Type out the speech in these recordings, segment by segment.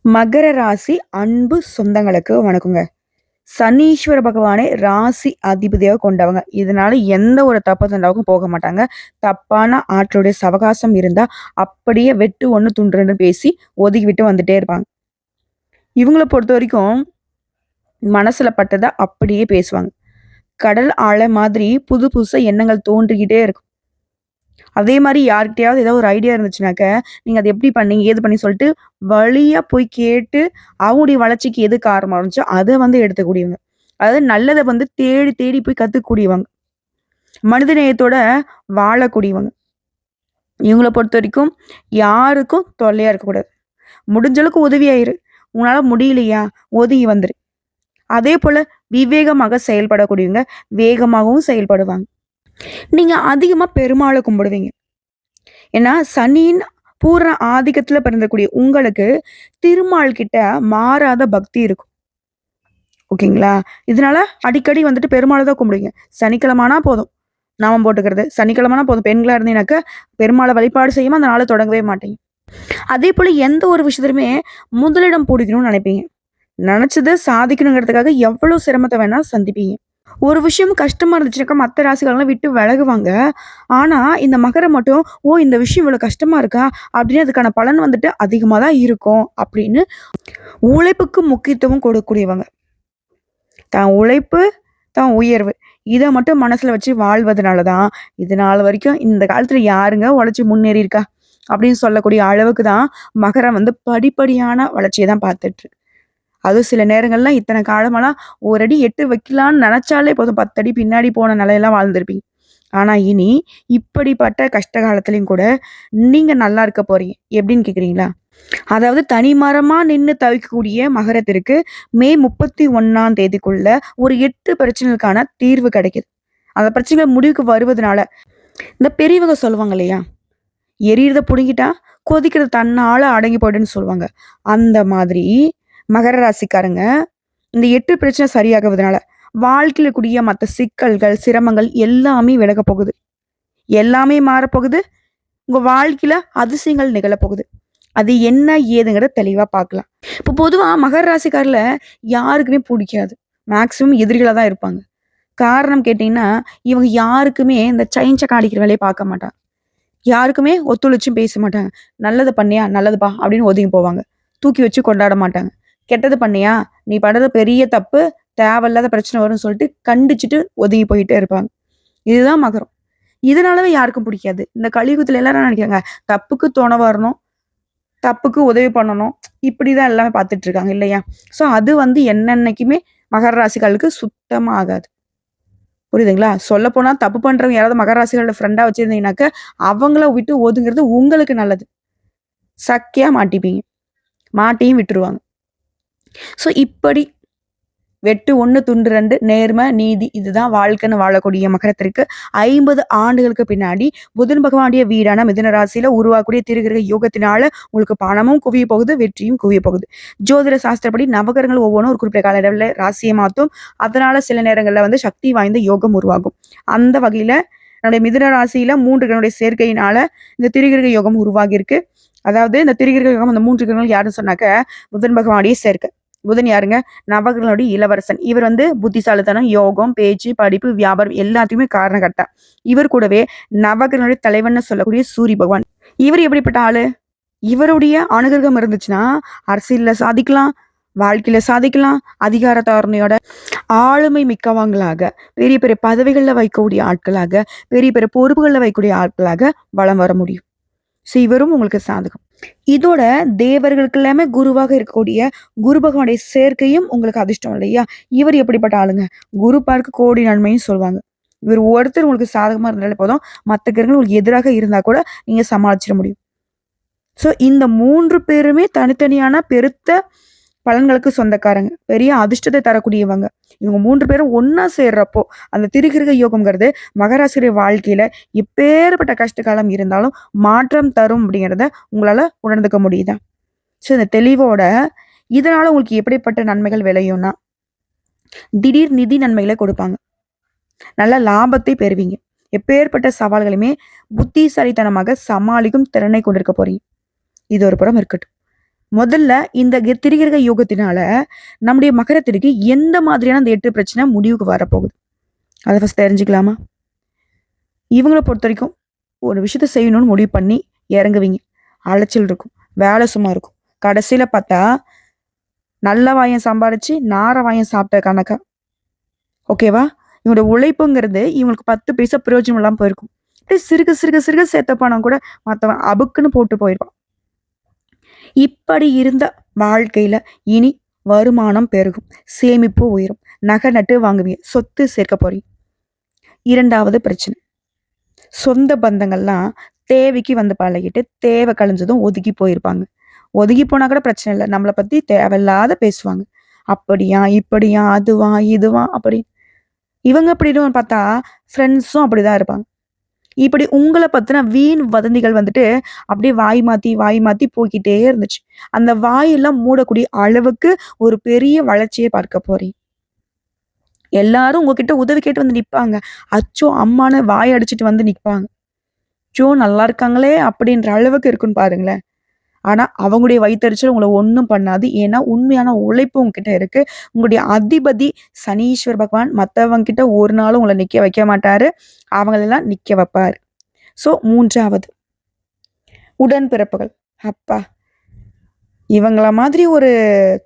மகர ராசி அன்பு சொந்தங்களுக்கு வணக்கங்க. சனீஸ்வர பகவானே ராசி அதிபதியாக கொண்டவங்க. இதனால எந்த ஒரு தப்பு தண்டாவுக்கும் போக மாட்டாங்க. தப்பான ஆட்களுடைய சவகாசம் இருந்தா அப்படியே வெட்டு ஒண்ணு துண்டு 2 பேசி ஒதுக்கி விட்டு வந்துட்டே இருப்பாங்க. இவங்கள பொறுத்தவரைக்கும் மனசுல பட்டத அப்படியே பேசுவாங்க. கடல் அலை மாதிரி புது புதுசா எண்ணங்கள் தோன்றிக்கிட்டே இருக்கும். அதே மாரி யார்கிட்டயாவது ஏதாவது ஒரு ஐடியா இருந்துச்சுனாக்க, நீங்க அத எப்படி பண்ணீங்க? ஏது பண்ணீங்கன்னு சொல்லிட்டு வழியா போய் கேட்டு, அவங்களுடைய வளர்ச்சிக்கு எது காரணமா இருந்துச்சோ, அத வந்து எடுத்துக்கூடியவங்க. அதாவது நல்லத வந்து தேடி தேடி போய் கத்துக்கக்கூடியவங்க. மனிதநேயத்தோட வாழக்கூடியவங்க. இவங்கள பொறுத்தவரைக்கும் யாருக்கும் தொல்லையா இருக்கக்கூடாது. முடிஞ்ச அளவுக்கு உதவியா இரு. உன்னால முடியலையா? ஒதுங்கி வந்துரு. அதேபோல விவேகமாக செயல்படக்கூடியவங்க, வேகமாகவும் செயல்படுவாங்க. நீங்க அதிகமா பெருமாள கும்பிடுவீங்க. ஏன்னா, சனியின் பூரண ஆதிக்கத்துல பிறந்தக்கூடிய உங்களுக்கு, திருமால் கிட்ட மாறாத பக்தி இருக்கும். ஓகேங்களா? இதனால அடிக்கடி வந்துட்டு பெருமாள தான் கும்பிடுவீங்க. சனிக்கிழம ஆனா போதும். நாமம் போட்டுக்கிறது. சனிக்கிழமனா போதும். பெண்களா இருந்தீங்கனாக்க, பெருமாள வழிபாடு செய்யாம அந்த நாள தொடங்கவே மாட்டீங்க. அதேபோல எந்த ஒரு விஷயத்திலுமே முதலிடம் புடிக்கணும்னு நெனைப்பீங்க. நெனச்சத சாதிக்கணுங்கிறதுக்காக எவ்வளோ சிரமத்த வேணா சந்திப்பீங்க. ஒரு விஷயம் கஷ்டமா இருந்துச்சுனாக்கா, மத்த ராசிக்காரங்கலாம் விட்டு விலகுவாங்க. ஆனா, இந்த மகரம் மட்டும், "ஓ! இந்த விஷயம் இவ்வளோ கஷ்டமா இருக்கா?" அப்படின்னு அதுக்கான பலன் வந்துட்டு அதிகமா தான் இருக்கும் அப்படின்னு உழைப்புக்கு முக்கியத்துவம் கொடுக்கக்கூடியவங்க. தான் உழைப்பு, தான் உயர்வு. இத மட்டும் மனசுல வச்சு வாழ்வதனால தான், இது நாள் வரைக்கும் இந்த காலத்துல யாருங்க உழைச்சு முன்னேறியிருக்கா? அப்படின்னு சொல்லக்கூடிய அளவுக்கு தான் மகரம் வந்து படிப்படியான வளர்ச்சிய தான் பார்த்துட்டுருக்கு. அதுவும் சில நேரங்கள்லாம் இத்தன காலமாலாம் ஒரு அடி எட்டு வைக்கலான்னு நெனச்சாலே போதும் 10 அடி பின்னாடி போன நிலையெல்லாம் வாழ்ந்திருப்பீங்க. ஆனா இனி இப்படிப்பட்ட கஷ்ட காலத்திலயும் கூட நீங்க நல்லா இருக்க போறீங்க. எப்படின்னு கேட்கிறீங்களா? அதாவது தனிமரமா நின்னு தவிக்கக்கூடிய மகரத்திற்கு மே 31ஆம் தேதிக்குள்ள ஒரு 8 பிரச்சனைகளுக்கான தீர்வு கிடைக்குது. அந்த பிரச்சனைகள் முடிவுக்கு வருவதனால இந்த பெரியவங்க சொல்லுவாங்க இல்லையா? எரியறத புடுங்கிட்டா கொதிக்கிறது தன்னால அடங்கி போயிடும்ன்னு சொல்லுவாங்க. அந்த மாதிரி மகர ராசிக்காரங்க இந்த 8 பிரச்சனை சரியாகுவதனால, வாழ்க்கையில கூடிய மத்த சிக்கல்கள், சிரமங்கள் எல்லாமே விலகப் போகுது. எல்லாமே மாறப்போகுது. உங்க வாழ்க்கையில அதிசயங்கள் நிகழப்போகுது. அது என்ன ஏதுங்கிறத தெளிவா பார்க்கலாம். இப்போ பொதுவா மகர ராசிக்கார்ல யாருக்குமே புடிக்காது. மேக்ஸிமம் எதிரிகளா தான் இருப்பாங்க. காரணம் கேட்டீங்கன்னா, இவங்க யாருக்குமே இந்த சைன் அடிக்கிற வேலைய பார்க்க மாட்டாங்க. யாருக்குமே ஒத்துழைச்சும் பேச மாட்டாங்க. "நல்லது பண்ணியா? நல்லதுப்பா" அப்படின்னு ஒதுங்கி போவாங்க. தூக்கி வச்சு கொண்டாட மாட்டாங்க. "கெட்டது பண்ணியா? நீ பண்றது பெரிய தப்பு. தேவையில்லாத பிரச்சனை வரும்னு" சொல்லிட்டு கண்டிச்சுட்டு ஒதுங்கி போயிட்டே இருப்பாங்க. இதுதான் மகரம். இதனாலவே யாருக்கும் பிடிக்காது. இந்த கலியுகத்துல எல்லாரும் என்ன நினைக்கிறாங்க, தப்புக்கு துணை வரணும், தப்புக்கு உதவி பண்ணணும். இப்படிதான் எல்லாமே பார்த்துட்டு இருக்காங்க இல்லையா? ஸோ அது வந்து என்னன்னைக்குமே மகர ராசிக்காரர்களுக்கு சுத்தமா ஆகாது. புரியுதுங்களா? சொல்லப்போனா தப்பு பண்றவங்க யாராவது மகர ராசிகளோட ஃப்ரெண்டா வச்சிருந்தீங்கனாக்க, அவங்கள விட்டு ஒதுங்குறது உங்களுக்கு நல்லது. சக்கையா மாட்டிப்பீங்க. மாட்டியும் விட்டுருவாங்க. ஸோ இப்படி வெட்டு 1 துண்டு 2 நேர்மை, நீதி இதுதான் வாழ்க்கைன்னு வாழக்கூடிய மகரத்திற்கு 50 ஆண்டுகளுக்கு பின்னாடி புதன் பகவானுடைய வீடான மிதுன ராசியில உருவாகக்கூடிய திருகிரக யோகத்தினால உங்களுக்கு பணமும் குவிய போகுது, வெற்றியும் குவிய போகுது. ஜோதிட சாஸ்திரப்படி நவகிரகங்கள் ஒவ்வொன்னும் ஒரு குறிப்பிட்ட கால அளவுல ராசியை மாத்தும். அதனால சில நேரங்கள்ல வந்து சக்தி வாய்ந்த யோகம் உருவாகும். அந்த வகையில என்னுடைய மிதுன ராசியில 3 கிரகங்களுடைய சேர்க்கையினால இந்த திரிகிரக யோகம் உருவாகியிருக்கு. அதாவது இந்த திரிகிரக யோகம் அந்த 3 கிரகங்கள் யாருன்னு சொன்னாக்க புதன் பகவானுடைய சேர்க்கை. புதன் யாருங்க? நவகிரகங்களுடைய இளவரசன். இவர் வந்து புத்திசாலித்தனம், யோகம், பேச்சு, படிப்பு, வியாபாரம் எல்லாத்துக்குமே காரணகர்த்தா. இவர் கூடவே நவகிரகங்களுடைய தலைவன்னு சொல்லக்கூடிய சூரிய பகவான். இவர் எப்படிப்பட்ட ஆளு? இவருடைய அனுகிரகம் இருந்துச்சுன்னா, அரசியல்ல சாதிக்கலாம், வாழ்க்கையில சாதிக்கலாம், அதிகார தாரணையோட ஆளுமை மிக்கவங்களாக, பெரிய பெரிய பதவிகள்ல வைக்கக்கூடிய ஆட்களாக, பெரிய பெரிய பொறுப்புகள்ல வைக்கக்கூடிய ஆட்களாக வலம் வர முடியும். ஸோ இவரும் உங்களுக்கு சாதகம். இதோட தேவர்களுக்கு எல்லாமே குருவாக இருக்கக்கூடிய குரு பகவானுடைய சேர்க்கையும் உங்களுக்கு அதிர்ஷ்டம் இல்லையா? இவர் எப்படிப்பட்ட ஆளுங்க? குரு பார்க்க கோடி நன்மைன்னு சொல்லுவாங்க. இவர் ஒருத்தர் உங்களுக்கு சாதகமா இருந்தாலே போதும், மத்த கிரகங்கள் உங்களுக்கு எதிராக இருந்தா கூட நீங்க சமாளிச்சிட முடியும். ஸோ இந்த 3 பேருமே தனித்தனியான பெருத்த பலன்களுக்கு சொந்தக்காரங்க. பெரிய அதிர்ஷ்டத்தை தரக்கூடியவங்க. இவங்க 3 பேரும் ஒண்ணா சேர்றப்போ, அந்த திரிகிரக யோகம்ங்கிறது மகராசியுடைய வாழ்க்கையில எப்பேற்பட்ட கஷ்ட காலம் இருந்தாலும் மாற்றம் தரும் அப்படிங்கிறத உங்களால உணர்ந்துக்க முடியுதா? ஸோ இந்த தெளிவோட இதனால உங்களுக்கு எப்படிப்பட்ட நன்மைகள் விளையும்னா, திடீர் நிதி நன்மைகளை கொடுப்பாங்க. நல்ல லாபத்தை பெறுவீங்க. எப்பேற்பட்ட சவால்களையுமே புத்திசாலித்தனமாக சமாளிக்கும் திறனை கொண்டிருக்க போறீங்க. இது ஒரு புறம் இருக்கட்டும். முதல்ல இந்த திரிகிரக யோகத்தினால நம்முடைய மகரத்திற்கு எந்த மாதிரியான அந்த 8 பிரச்சனை முடிவுக்கு வரப்போகுது? அதை ஃபர்ஸ்ட் தெரிஞ்சுக்கலாமா? இவங்கள பொறுத்த வரைக்கும் ஒரு விஷயத்த செய்யணும்னு முடிவு பண்ணி இறங்குவீங்க. அலைச்சல் இருக்கும். வேலை சும்மா இருக்கும். கடைசியில பார்த்தா, நல்ல வாயம் சம்பாரிச்சு, நார வாயம் சாப்பிட்ட கணக்கா. ஓகேவா? இவங்களோட உழைப்புங்கிறது இவங்களுக்கு 10 பைசா பிரயோஜனம் இல்லாம போயிருக்கும். அப்படியே சிறுக சிறுக சிறுக சேர்த்த பணம் கூட மத்தவன் அபுக்குன்னு போட்டு போயிருப்பான். இப்படி இருந்த வாழ்க்கையில இனி வருமானம் பெருகும். சேமிப்பு உயரும். நகை நட்டு வாங்குவீங்க. சொத்து சேர்க்க போறீங்க. 2வது பிரச்சனை. சொந்த பந்தங்கள்லாம் தேவைக்கு வந்து பழகிட்டு, தேவை கழிஞ்சதும் ஒதுங்கி போயிருப்பாங்க. ஒதுங்கி போனா கூட பிரச்சனை இல்ல. நம்மள பத்தி தேவையில்லாத பேசுவாங்க. அப்படியா, இப்படியா, அதுவா, இதுவா அப்படி. இவங்க எப்படின்னு பார்த்தா, ஃப்ரெண்ட்ஸும் அப்படிதான் இருப்பாங்க. இப்படி உங்கள பத்தின வீண் வதந்திகள் வந்துட்டு அப்படியே வாய் மாத்தி போய்க்கிட்டே இருந்துச்சு. அந்த வாயெல்லாம் மூடக்கூடிய அளவுக்கு ஒரு பெரிய வளர்ச்சிய பார்க்க போறீங்க. எல்லாரும் உங்ககிட்ட உதவி கேட்டு வந்து நிப்பாங்க. அச்சோ! அம்மான்னு வாய் அடிச்சுட்டு வந்து நிப்பாங்க. அச்சோ! நல்லா இருக்காங்களே! அப்படின்ற அளவுக்கு இருக்குன்னு பாருங்களேன். ஆனா, அவங்களுடைய வயித்தெரிச்சல் உங்கள ஒண்ணும் பண்ணாது. ஏன்னா, உண்மையான உழைப்பு உங்ககிட்ட இருக்கு. உங்களுடைய அதிபதி சனீஸ்வர பகவான் மத்தவங்க கிட்ட ஒரு நாளும் உங்கள நிக்க வைக்க மாட்டாரு. அவங்களெல்லாம் நிக்க வைப்பாரு. ஸோ 3வது உடன்பிறப்புகள். அப்பா! இவங்கள மாதிரி ஒரு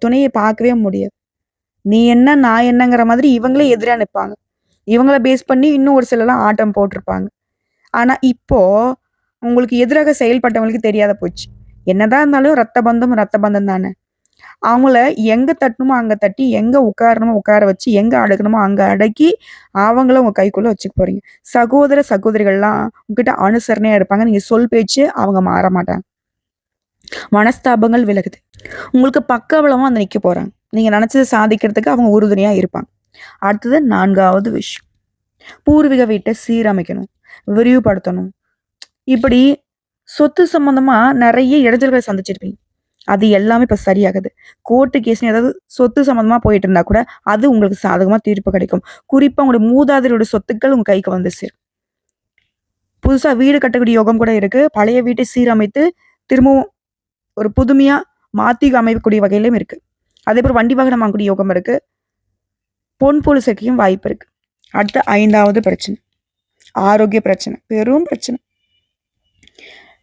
துணைய பார்க்கவே முடியாது. நீ என்ன, நான் என்னங்கிற மாதிரி இவங்களே எதிரா நிப்பாங்க. இவங்கள பேஸ் பண்ணி இன்னும் ஒரு சிலர்லாம் ஆட்டம் போட்டுருப்பாங்க. ஆனா, இப்போ உங்களுக்கு எதிராக செயல்பட்டவங்களுக்கு தெரியாத போச்சு. என்னதான் இருந்தாலும் ரத்த பந்தம் தானே. அவங்கள எங்க தட்டணுமோ அங்க தட்டி, எங்க உட்காரணுமோ உட்கார வச்சு, எங்க அடக்கணுமோ அங்க அடக்கி, அவங்கள உங்க கைக்குள்ள வச்சுக்க போறீங்க. சகோதர, சகோதரிகள்லாம் உங்ககிட்ட அனுசரணையா இருப்பாங்க. நீங்க சொல் பேச்சு அவங்க மாற மாட்டாங்க. மனஸ்தாபங்கள் விலகுது. உங்களுக்கு பக்கபலமா வந்து நிக்க போறாங்க. நீங்க நினைச்சத சாதிக்கிறதுக்கு அவங்க உறுதுணையா இருப்பாங்க. அடுத்தது 4வது விஷயம். பூர்வீக வீட்ட சீரமைக்கணும், விரிவுபடுத்தணும். இப்படி சொத்து சம்பந்தமா நெறைய இடைஞ்சல்கள சந்திச்சிருப்பீங்க. அது எல்லாமே இப்ப சரியாகுது. கோர்ட்டு கேஸ்ன்னு ஏதாவது சொத்து சம்மந்தமா போயிட்டு இருந்தா கூட, அது உங்களுக்கு சாதகமா தீர்ப்பு கிடைக்கும். குறிப்பா உங்களுடைய மூதாதையருடைய சொத்துக்கள் உங்க கைக்கு வந்து சேரும். புதுசா வீடு கட்டக்கூடிய யோகம் கூட இருக்கு. பழைய வீட்டை சீரமைத்து, திரும்பவும் ஒரு புதுமையா மாத்தி அமைக்கக்கூடிய வகையிலும் இருக்கு. அதேபோல வண்டி வாகனம் வாங்கக்கூடிய யோகம் இருக்கு. பொன் பொருள் சேர்க்கையும் வாய்ப்பு இருக்கு. அடுத்து 5வது பிரச்சனை. ஆரோக்கிய பிரச்சனை. பெரும் பிரச்சனை.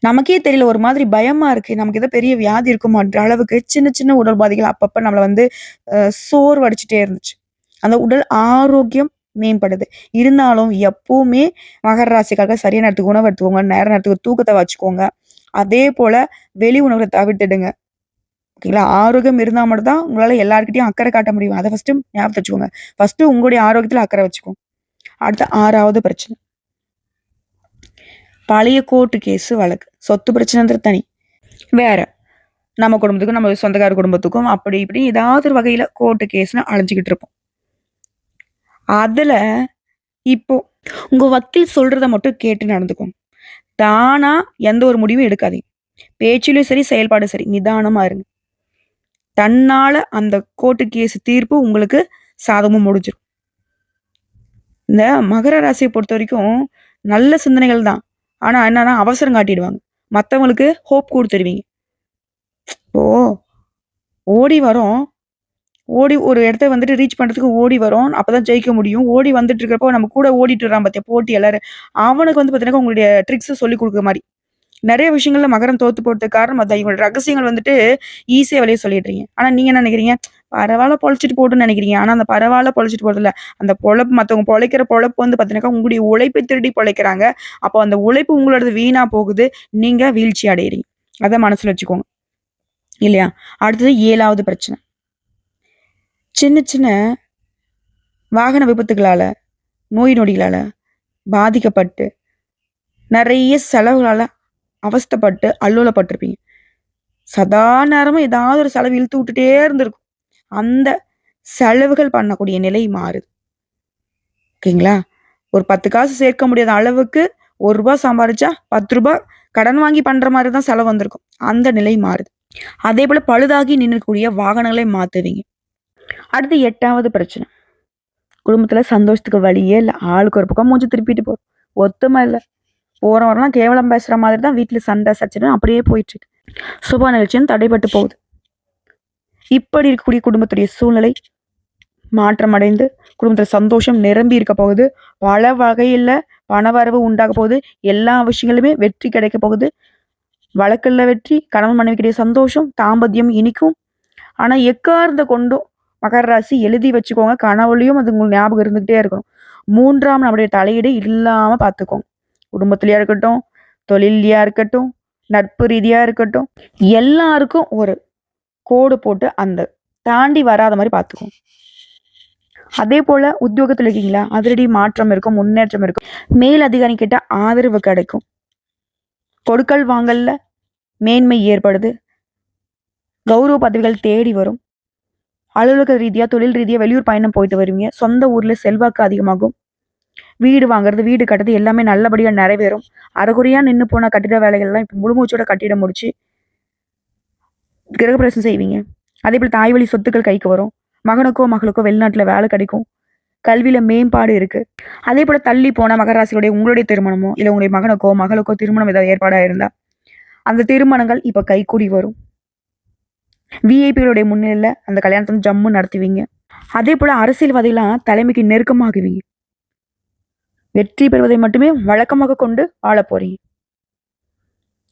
நமக்கே தெரியல ஒரு மாதிரி பயமா இருக்கு. நமக்கு ஏதோ பெரிய வியாதி இருக்குமான்ற அளவுக்கு சின்ன சின்ன உடல் பாதைகள் அப்பப்ப நம்மள வந்து சோர்வடிச்சுட்டே இருந்துச்சு. அந்த உடல் ஆரோக்கியம் மேம்படுது. இருந்தாலும் எப்பவுமே மகர ராசிக்காரங்க சரியான நேரத்துக்கு உணவு எடுத்துக்கோங்க. நேர நேரத்துக்கு தூக்கத்த வச்சுக்கோங்க. அதே போல வெளி உணவுகள தவிர்த்துடுங்க. ஓகேங்களா? ஆரோக்கியம் இருந்தா மட்டும் தான் உங்களால எல்லார்கிட்டயும் அக்கறை காட்ட முடியும். அத ஃபர்ஸ்ட்டு ஞாபகத்துல வச்சுக்கோங்க. ஃபர்ஸ்ட்டு உங்களுடைய ஆரோக்கியத்துல அக்கறை வச்சுக்கோங்க. அடுத்து 6வது பிரச்சனை. பழைய கோர்ட்டு கேஸு வழக்கு. சொத்து பிரச்சனைன்றது தனி. வேற. நம்ம குடும்பத்துக்கும், நம்ம சொந்தக்கார குடும்பத்துக்கும் அப்படி இப்படி ஏதாவது ஒரு வகையில கோர்ட்டு கேஸ்ன்னு அலைஞ்சுகிட்டு இருப்போம். அதுல இப்போ உங்க வக்கீல் சொல்றத மட்டும் கேட்டு நடந்துக்கோங்க. தானா எந்த ஒரு முடிவும் எடுக்காதீங்க. பேச்சிலும் சரி, செயல்பாடும் சரி. நிதானமா இருங்க. தன்னால அந்த கோர்ட்டு கேஸ் தீர்ப்பு உங்களுக்கு சாதகமா முடிஞ்சிரும். இந்த மகர ராசிய பொறுத்தவரைக்கும் நல்ல சிந்தனைகள் தான். ஆனா என்னன்னா அவசரம் காட்டிடுவாங்க. மத்தவங்களுக்கு ஹோப் குடுத்துருவீங்க. இப்போ ஓடி வரோம். ஓடி ஒரு இடத்த வந்துட்டு ரீச் பண்றதுக்கு ஓடி வரோம். அப்பதான் ஜெயிக்க முடியும். ஓடி வந்துட்டு இருக்கிறப்போ நம்ம கூட ஓடிட்டு வர்றான் பாத்தியா போட்டி எல்லாரும். அவனுக்கு வந்து பாத்தீங்கன்னா உங்களுடைய ட்ரிக்ஸ சொல்லிக் குடுக்குற மாரி. நெறைய விஷயங்கள்ல மகரம் தோத்து போறதுக்கு காரணம் அதான். இவங்களோட ரகசியங்கள் வந்துட்டு ஈஸியா வெளிய சொல்லிடுறீங்க. ஆனா நீங்க என்ன நெனைக்கிறீங்க? பரவால்ல பொழச்சுட்டு போட்டுன்னு நெனைக்கிறீங்க. ஆனா அந்த பரவால்ல பொழச்சுட்டு போறதில்ல. அந்த பொழப்பு மத்தவங்க பொழைக்கிற பொழப்பு வந்து பாத்தீங்கன்னாக்கா உங்களுடைய உழைப்பை திருடி பொழைக்கிறாங்க. அப்போ அந்த உழைப்பு உங்களோடது வீணா போகுது. நீங்க வீழ்ச்சி அடையறீங்க. அத மனசுல வச்சுக்கோங்க. இல்லையா? அடுத்தது 7வது பிரச்சனை. சின்ன சின்ன வாகன விபத்துகளால, நோய் நொடிகளால பாதிக்கப்பட்டு, நெறைய செலவுகளால அவஸ்தைப்பட்டு, அல்லோலப்பட்டுருப்பீங்க. சதா நேரமும் ஏதாவது ஒரு செலவு இழுத்து விட்டுட்டே இருந்திருக்கும். அந்த செலவுகள் பண்ணக்கூடிய நிலை மாறுது. ஓகேங்களா? ஒரு 10 காசு சேர்க்க முடியாத அளவுக்கு ரூ. 1 சம்பாரிச்சா ரூ. 10 கடன் வாங்கி பண்ற மாரி தான் செலவு வந்திருக்கும். அந்த நிலை மாறுது. அதேபோல பழுதாகி நின்னக்கூடிய வாகனங்களை மாத்துவீங்க. அடுத்து 8வது பிரச்சனை. குடும்பத்துல சந்தோஷத்துக்கு வழியே இல்ல. ஆளுக்கு ஒரு பக்கம் மூஞ்சி திருப்பிட்டு போறோம். ஒத்துமை இல்ல. போறவரெல்லாம் கேவலம் பேசுற மாதிரி தான் வீட்ல சண்டை, சச்சரவு அப்படியே போயிட்டு இருக்கு. சுப நிகழ்ச்சியும் தடைபட்டு போகுது. இப்படி இருக்கக்கூடிய குடும்பத்துடைய சூழ்நிலை மாற்றமடைந்து குடும்பத்தில் சந்தோஷம் நிரம்பி இருக்க போகுது. பல வகையில் பணவரவு உண்டாக போகுது. எல்லா விஷயங்களுமே வெற்றி கிடைக்க போகுது. வழக்கில் வெற்றி, கணவன் மனைவிக்கிடையே சந்தோஷம், தாம்பத்தியம் இனிக்கும். ஆனா எக்காரணத்த கொண்டும் மகர ராசி எழுதி வச்சுக்கோங்க. கனவுலயும் அது உங்களுக்கு ஞாபகம் இருந்துகிட்டே இருக்கணும். 3ஆம் நபருடைய தலையீடு இல்லாம பார்த்துக்கோங்க. குடும்பத்திலயா இருக்கட்டும், தொழில்லயா இருக்கட்டும், நட்பு ரீதியா இருக்கட்டும், எல்லாருக்கும் ஒரு கோடு போட்டு அந்த தாண்டி வராத மாதிரி பார்த்துக்கோங்க. அதே போல உத்தியோகத்தில் இருக்கீங்களா, அதிரடி மாற்றம் இருக்கும், முன்னேற்றம் இருக்கும். மேல் அதிகாரி கிட்ட ஆதரவு கிடைக்கும். கொடுக்கல் வாங்கல்ல மேன்மை ஏற்படுது. கௌரவ பதவிகள் தேடி வரும். அலுவலக ரீதியா, தொழில் ரீதியா வெளியூர் பயணம் போயிட்டு வருவீங்க. சொந்த ஊர்ல செல்வாக்கு அதிகமாகும். வீடு வாங்குறது, வீடு கட்டுறது எல்லாமே நல்லபடியா நிறைவேறும். அரைகுறையா நின்று போன கட்டிட வேலைகள்லாம் இப்போ முழுமூச்சோட கட்டிட முடிச்சு கிரகப்பிரவேசம் செய்வீங்க. அதே போல தாய் வழி சொத்துக்கள் கைக்கு வரும். மகனுக்கோ மகளுக்கோ வெளிநாட்டுல வேலை கிடைக்கும். கல்வியில மேம்பாடு இருக்கு. அதே போல தள்ளி போன மகராசியுடைய உங்களுடைய திருமணமோ இல்ல உங்களுடைய மகனுக்கோ மகளுக்கோ திருமணம் ஏதாவது ஏற்பாடா இருந்தா அந்த திருமணங்கள் இப்ப கைகூடி வரும். விஐபிகளுடைய முன்னிலையில அந்த கல்யாணத்தை ஜம்மு நடத்துவீங்க. அதே போல அரசியல்வாதிகளாம் தலைமைக்கு நெருக்கமாகுவீங்க. வெற்றி பெறுவதை மட்டுமே வழக்கமாக கொண்டு வாழ போறீங்க.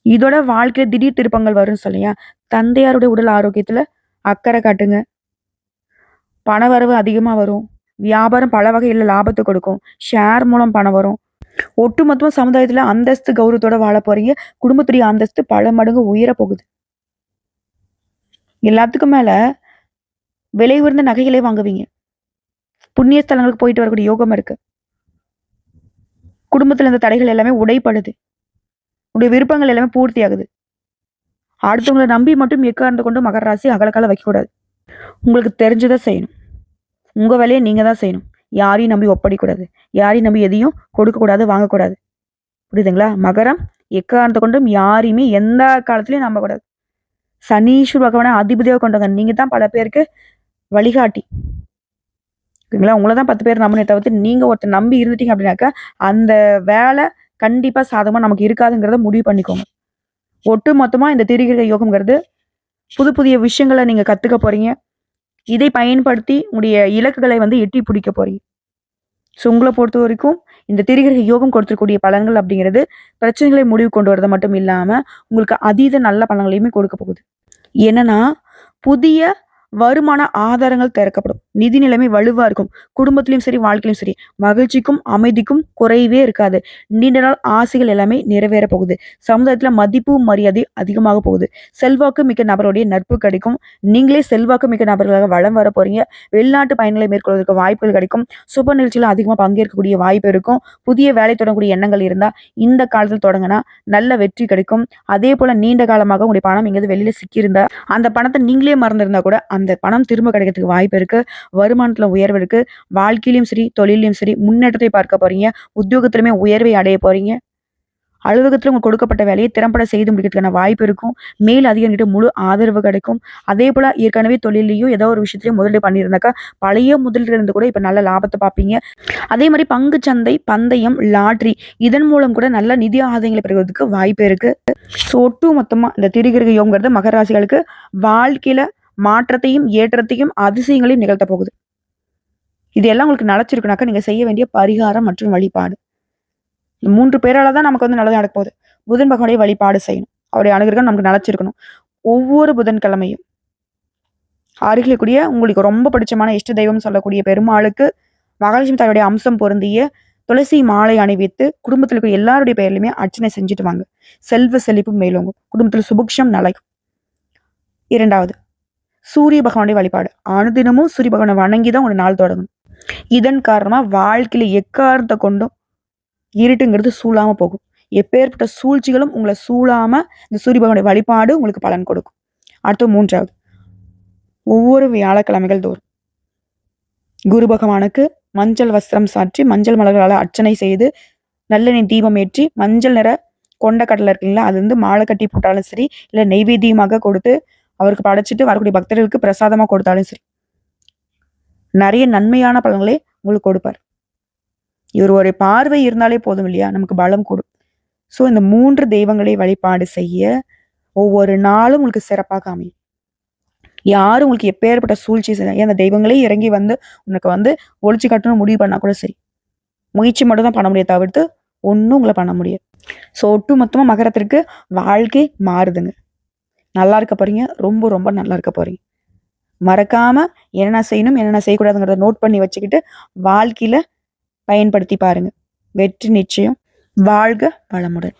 இதோட வாழ்க்கையில திடீர் திருப்பங்கள் வரும்னு சொல்லியா, தந்தையாருடைய உடல் ஆரோக்கியத்துல அக்கறை காட்டுங்க. பண வரவு அதிகமா வரும். வியாபாரம் பல வகையில் லாபத்தை கொடுக்கும். ஷேர் மூலம் பணம் வரும். ஒட்டுமொத்தமா சமுதாயத்துல அந்தஸ்து கௌரவத்தோட வாழ போறீங்க. குடும்பத்துடைய அந்தஸ்து பல மடங்கு உயர போகுது. எல்லாத்துக்கும் மேல விலை உயர்ந்த நகைகளே வாங்குவீங்க. புண்ணிய ஸ்தலங்களுக்கு போயிட்டு வரக்கூடிய யோகம் இருக்கு. குடும்பத்துல இருந்த தடைகள் எல்லாமே உடைப்படுது. உடைய விருப்பங்கள் எல்லாமே பூர்த்தி ஆகுது. அடுத்தவங்களை நம்பி மட்டும் எக்காரணத்தை கொண்டு மகர ராசி அகலக்கால வைக்கக்கூடாது. உங்களுக்கு தெரிஞ்சதை செய்யணும். உங்க வேலையை நீங்க தான் செய்யணும். யாரையும் நம்பி ஒப்படைக்கூடாது. யாரையும் நம்பி எதையும் கொடுக்கக்கூடாது, வாங்கக்கூடாது. புரியுதுங்களா? மகரம் எக்காரணத்தை கொண்டும் யாரையுமே எந்த காலத்திலையும் நம்பக்கூடாது. சனீஸ்வர பகவானை அதிபதியாக கொண்டவங்க. நீங்க தான் பல பேருக்கு வழிகாட்டி. ஓகேங்களா? உங்களை தான் 10 பேர் நம்பினே தவிர்த்து நீங்க ஒருத்தர் நம்பி இருந்துட்டீங்க அப்படின்னாக்கா அந்த வேலை கண்டிப்பா சாதகமா நமக்கு இருக்காதுங்கிறத முடிவு பண்ணிக்கோங்க. ஒட்டு மொத்தமா இந்த திரிகிரக யோகம்ங்கிறது புது புதிய விஷயங்களை நீங்க கத்துக்க போறீங்க. இதை பயன்படுத்தி உங்களுடைய இலக்குகளை எட்டி பிடிக்க போறீங்க. ஸோ உங்களை பொறுத்த வரைக்கும் இந்த திரிகிரக யோகம் கொடுத்துருக்கூடிய பலன்கள் அப்படிங்கிறது பிரச்சனைகளை முடிவு கொண்டு வரது மட்டும் இல்லாம உங்களுக்கு அதீத நல்ல பலன்களையுமே கொடுக்க போகுது. என்னன்னா புதிய வருமான ஆதாரங்கள் திறக்கப்படும். நிதி நிலைமை வலுவா இருக்கும். குடும்பத்திலையும் சரி, வாழ்க்கையிலும் சரி, மகிழ்ச்சிக்கும் அமைதிக்கும் குறைவே இருக்காது. நீண்ட நாள் ஆசைகள் எல்லாமே நிறைவேற போகுது. சமுதாயத்துல மதிப்பு மரியாதை அதிகமாக போகுது. செல்வாக்கு மிக்க நபருடைய நட்பு கிடைக்கும். நீங்களே செல்வாக்கு மிக்க நபர்களாக வளம் வர போறீங்க. வெளிநாட்டு பயணங்களை மேற்கொள்வதற்கு வாய்ப்புகள் கிடைக்கும். சுப நிகழ்ச்சியில அதிகமாக பங்கேற்கக்கூடிய வாய்ப்பு இருக்கும். புதிய வேலை தொடங்கக்கூடிய எண்ணங்கள் இருந்தா இந்த காலத்தில் தொடங்கினா நல்ல வெற்றி கிடைக்கும். அதே போல நீண்ட காலமாக உங்களுடைய பணம் எங்கேயாவது வெளியில சிக்கியிருந்தா அந்த பணத்தை நீங்களே மறந்துருந்தா கூட அந்த பணம் திரும்ப கிடைக்கிறதுக்கு வாய்ப்பு இருக்கு. வருமானத்துல உயர்வு இருக்கு. வாழ்க்கையிலும் சரி, தொழிலையும் சரி முன்னேற்றத்தை பார்க்க போறீங்க. உத்தியோகத்திலுமே உயர்வை அடைய போறீங்க. அலுவலகத்துல உங்களுக்கு கொடுக்கப்பட்ட வேலையை திறம்பட செய்து முடிக்கிறதுக்கான வாய்ப்பு இருக்கும். மேல் அதிகாரிகிட்ட முழு ஆதரவு கிடைக்கும். அதே போல ஏற்கனவே தொழிலையும் ஏதோ ஒரு விஷயத்திலையும் முதலீடு பண்ணியிருந்தாக்கா பழைய முதலீடு இருந்து கூட இப்ப நல்ல லாபத்தை பார்ப்பீங்க. அதே மாதிரி பங்கு சந்தை, பந்தயம், லாட்ரி இதன் மூலம் கூட நல்ல நிதி ஆதாயங்களை பெறுவதற்கு வாய்ப்பு இருக்கு. ஸோ ஒட்டு மொத்தமா இந்த திரிகிரக யோகங்கிறது மகர ராசிகளுக்கு வாழ்க்கையில மாற்றத்தையும் ஏற்றத்தையும் அதிசயங்களையும் நிகழ்த்த போகுது. இது எல்லாம் உங்களுக்கு நினைச்சிருக்குனாக்கா நீங்க செய்ய வேண்டிய பரிகாரம் மற்றும் வழிபாடு. இந்த 3 பேரால தான் நமக்கு நல்லது நடக்க போகுது. புதன் பகவானுடைய வழிபாடு செய்யணும். அவருடைய அனுகிரகம் நமக்கு நினைச்சிருக்கணும். ஒவ்வொரு புதன்கிழமையும் அருகில் கூடிய உங்களுக்கு ரொம்ப பிடிச்சமான இஷ்ட தெய்வம் சொல்லக்கூடிய பெருமாளுக்கு மகாலட்சுமி தாயுடைய அம்சம் பொருந்திய துளசி மாலை அணிவித்து குடும்பத்தில் இருக்கிற எல்லாருடைய பெயர்லையுமே அர்ச்சனை செஞ்சுட்டு வாங்க. செல்வ செழிப்பு மேலோங்கும். குடும்பத்தில் சுபிக்ஷம் நிலைக்கும். 2வது சூரிய பகவானுடைய வழிபாடு. அனுதினமும் சூரிய பகவானை வணங்கிதான் ஒரு நாள் தொடங்கணும். இதன் காரணமா வாழ்க்கையில எக்காரணத்தை கொண்டும் இருட்டுங்கிறது சூழாம போகும். எப்பேற்பட்ட சூழ்ச்சிகளும் உங்களை சூழாம இந்த சூரிய பகவானுடைய வழிபாடு உங்களுக்கு பலன் கொடுக்கும். அடுத்து 3வது ஒவ்வொரு வியாழக்கிழமைகள் தோறும் குரு பகவானுக்கு மஞ்சள் வஸ்திரம் சாற்றி மஞ்சள் மலர்களால் அர்ச்சனை செய்து நல்லெண்ணெய் தீபம் ஏற்றி மஞ்சள் நிற கொண்ட கடலை இருக்குங்களா அது மாலை கட்டி போட்டாலும் சரி, இல்லை நெய்வேத்தியமாக கொடுத்து அவருக்கு படைச்சிட்டு வரக்கூடிய பக்தர்களுக்கு பிரசாதமா கொடுத்தாலும் சரி, நிறைய நன்மையான பலன்களை உங்களுக்கு கொடுப்பார். இவர் ஒரு பார்வை இருந்தாலே போதும் இல்லையா, நமக்கு பலம் கூடும். ஸோ இந்த 3 தெய்வங்களை வழிபாடு செய்ய ஒவ்வொரு நாளும் உங்களுக்கு சிறப்பாக அமையும். யாரும் உங்களுக்கு எப்பேற்பட்ட சூழ்ச்சி ஏன் அந்த தெய்வங்களே இறங்கி வந்து உனக்கு வந்து ஒழிச்சு கட்டணும் முடிவு பண்ணா கூட சரி, முயற்சி மட்டும் தான் பண்ண முடியும் தவிர்த்து ஒன்றும் உங்களை பண்ண முடியாது. ஸோ ஒட்டு மொத்தமாக மகரத்திற்கு வாழ்க்கை மாறுதுங்க. நல்லா இருக்க போறீங்க, ரொம்ப ரொம்ப நல்லா இருக்க போறீங்க. மறக்காம என்னென்ன செய்யணும் என்னென்ன செய்யக்கூடாதுங்கிறத நோட் பண்ணி வச்சுக்கிட்டு வாழ்க்கையில பயன்படுத்தி பாருங்க. வெற்றி நிச்சயம். வாழ்க வளமுடன்.